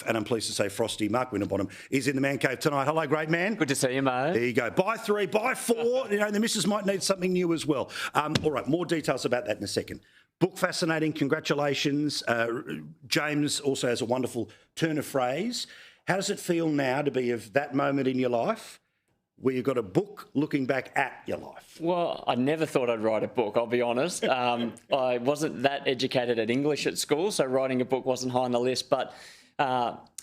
and I'm pleased to say Frosty, Mark Winterbottom, is in the Man Cave tonight. Hello, great man. Good to see you, mate. There you go. Buy 3, buy 4. The missus might need something new as well. All right, more details about that in a second. Book fascinating. Congratulations. James also has a wonderful turn of phrase. How does it feel now to be of that moment in your life where you've got a book looking back at your life? Well, I never thought I'd write a book, I'll be honest. I wasn't that educated at English at school, so writing a book wasn't high on the list. But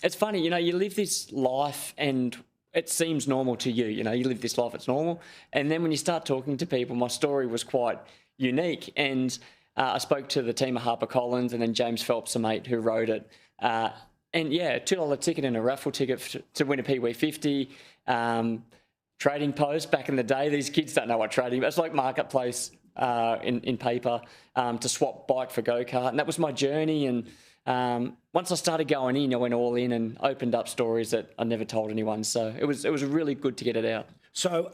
it's funny, you live this life and it seems normal to you. You live this life, it's normal. And then when you start talking to people, my story was quite unique. And I spoke to the team at HarperCollins and then James Phelps, a mate who wrote it. And yeah, $2 ticket and a raffle ticket to win a Pee-wee 50. Trading post back in the day. These kids don't know what trading is. It's like marketplace in paper to swap bike for go-kart. And that was my journey. And once I started going in, I went all in and opened up stories that I never told anyone. So it was really good to get it out. So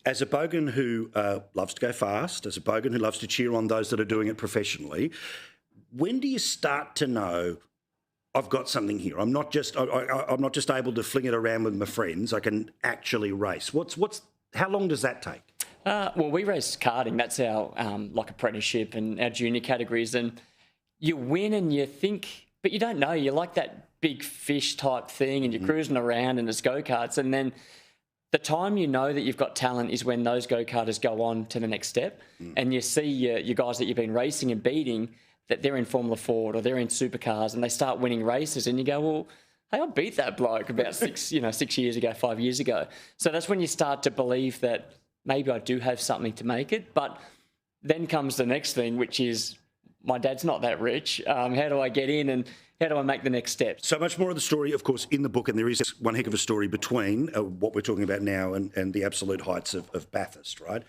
as a bogan who loves to go fast, as a bogan who loves to cheer on those that are doing it professionally, when do you start to know, I've got something here? I'm not just able to fling it around with my friends. I can actually race. How long does that take? Well, we race karting. That's our apprenticeship and our junior categories. And you win and you think, but you don't know. You're like that big fish type thing, and you're cruising around and it's go-karts. And then the time you know that you've got talent is when those go-karters go on to the next step, and you see your guys that you've been racing and beating, that they're in Formula Ford or they're in supercars and they start winning races, and you go, well, hey, I beat that bloke about 6 years ago, 5 years ago. So that's when you start to believe that maybe I do have something to make it. But then comes the next thing, which is my dad's not that rich. How do I get in and how do I make the next step? So much more of the story, of course, in the book, and there is one heck of a story between what we're talking about now and the absolute heights of Bathurst, right?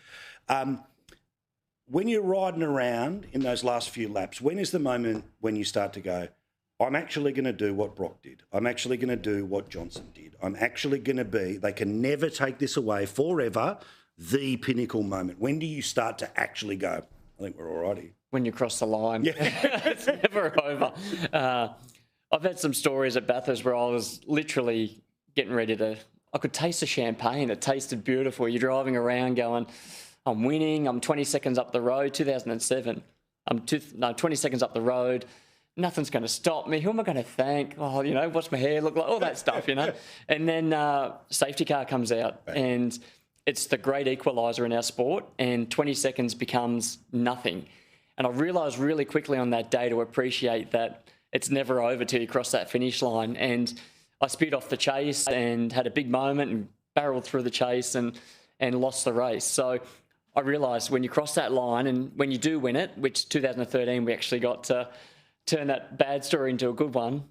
When you're riding around in those last few laps, when is the moment when you start to go, I'm actually going to do what Brock did. I'm actually going to do what Johnson did. I'm actually going to be, they can never take this away forever, the pinnacle moment. When do you start to actually go, I think we're all righty? When you cross the line. Yeah. It's never over. I've had some stories at Bathurst where I was literally getting ready I could taste the champagne. It tasted beautiful. You're driving around going, I'm winning. I'm 20 seconds up the road. 2007. I'm 20 seconds up the road. Nothing's going to stop me. Who am I going to thank? Oh, what's my hair look like? All that stuff, And then safety car comes out, and it's the great equaliser in our sport, and 20 seconds becomes nothing. And I realised really quickly on that day to appreciate that it's never over till you cross that finish line. And I speed off the chase and had a big moment and barreled through the chase and lost the race. So I realised when you cross that line and when you do win it, which 2013 we actually got to turn that bad story into a good one,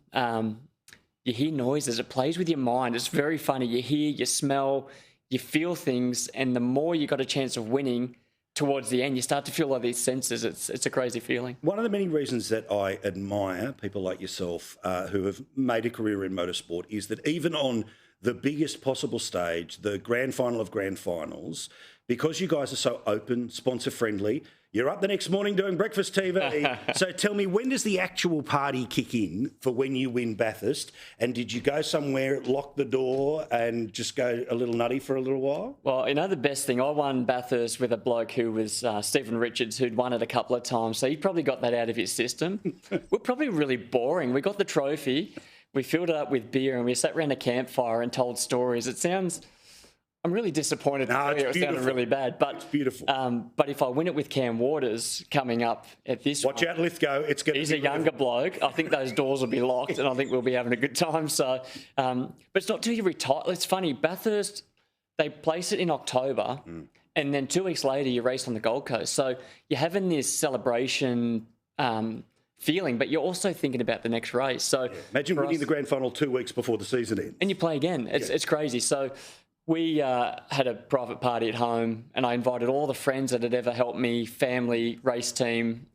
you hear noises. It plays with your mind. It's very funny. You hear, you smell, you feel things, and the more you got a chance of winning towards the end, you start to feel all these senses. It's a crazy feeling. One of the many reasons that I admire people like yourself who have made a career in motorsport is that even on the biggest possible stage, the grand final of grand finals, because you guys are so open, sponsor-friendly, you're up the next morning doing breakfast TV. So tell me, when does the actual party kick in for when you win Bathurst? And did you go somewhere, lock the door and just go a little nutty for a little while? Well, the best thing, I won Bathurst with a bloke who was Stephen Richards, who'd won it a couple of times. So he probably got that out of his system. We're probably really boring. We got the trophy, we filled it up with beer, and we sat around a campfire and told stories. I'm really disappointed. No, it sounded really bad, but it's beautiful. But if I win it with Cam Waters coming up at this, watch out, Lithgow. He's a younger bloke. I think those doors will be locked, and I think we'll be having a good time. So, but it's not till you retire. It's funny, Bathurst, they place it in October, and then 2 weeks later you race on the Gold Coast. So you're having this celebration feeling, but you're also thinking about the next race. So imagine winning the grand final 2 weeks before the season ends, and you play again. It's crazy. So we had a private party at home, and I invited all the friends that had ever helped me, family, race team,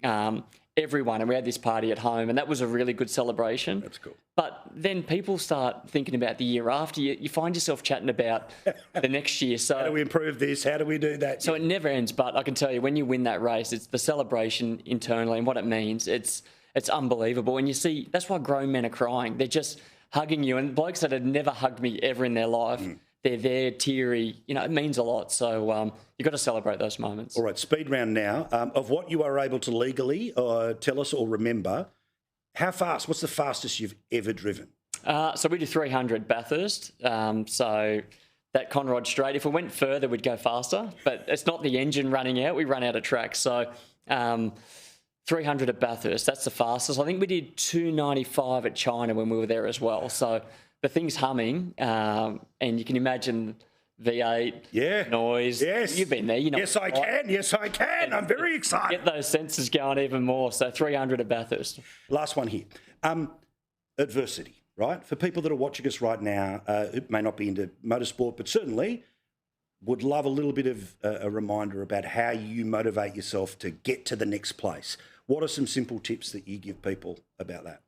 everyone, and we had this party at home, and that was a really good celebration. That's cool. But then people start thinking about the year after. You find yourself chatting about the next year. So how do we improve this? How do we do that? So it never ends, but I can tell you, when you win that race, it's the celebration internally and what it means. It's unbelievable. And you see, that's why grown men are crying. They're just hugging you, and blokes that had never hugged me ever in their life, they're there, teary. You know, it means a lot. So you've got to celebrate those moments. All right, speed round now. Of what you are able to legally tell us or remember, how fast? What's the fastest you've ever driven? So we do 300 Bathurst. So that Conrod Straight, if we went further, we'd go faster. But it's not the engine running out. We run out of track. So 300 at Bathurst, that's the fastest. I think we did 295 at China when we were there as well. So the thing's humming, and you can imagine V8, noise. Yes. You've been there. You know. Yes, I can. Yes, I can. I'm very excited. Get those senses going even more. So 300 at Bathurst. Last one here. Adversity, right? For people that are watching us right now who may not be into motorsport, but certainly would love a little bit of a reminder about how you motivate yourself to get to the next place. What are some simple tips that you give people about that?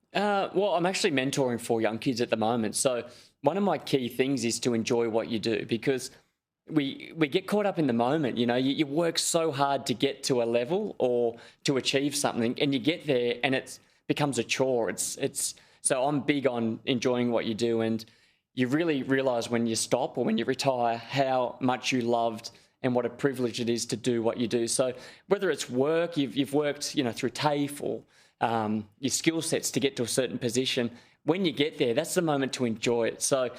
Well, I'm actually mentoring 4 young kids at the moment. So one of my key things is to enjoy what you do, because we get caught up in the moment. You know, you work so hard to get to a level or to achieve something, and you get there and it becomes a chore. So I'm big on enjoying what you do, and you really realise when you stop or when you retire how much you loved and what a privilege it is to do what you do. So whether it's work, you've worked, you know, through TAFE or your skill sets to get to a certain position. When you get there, that's the moment to enjoy it. So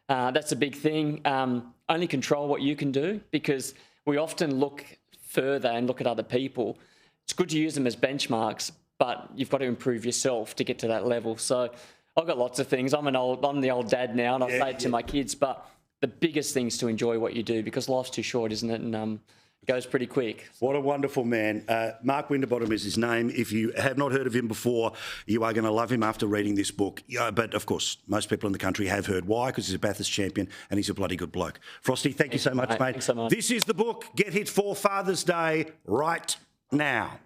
that's a big thing. Only control what you can do, because we often look further and look at other people. It's good to use them as benchmarks, but you've got to improve yourself to get to that level. So I've got lots of things. I'm the old dad now, and I say it to my kids, but the biggest thing is to enjoy what you do, because life's too short, isn't it? And it goes pretty quick. What a wonderful man. Mark Winterbottom is his name. If you have not heard of him before, you are going to love him after reading this book. But, of course, most people in the country have heard why, because he's a Bathurst champion and he's a bloody good bloke. Frosty, thank you so much, mate. Thanks so much. This is the book. Get hit for Father's Day right now.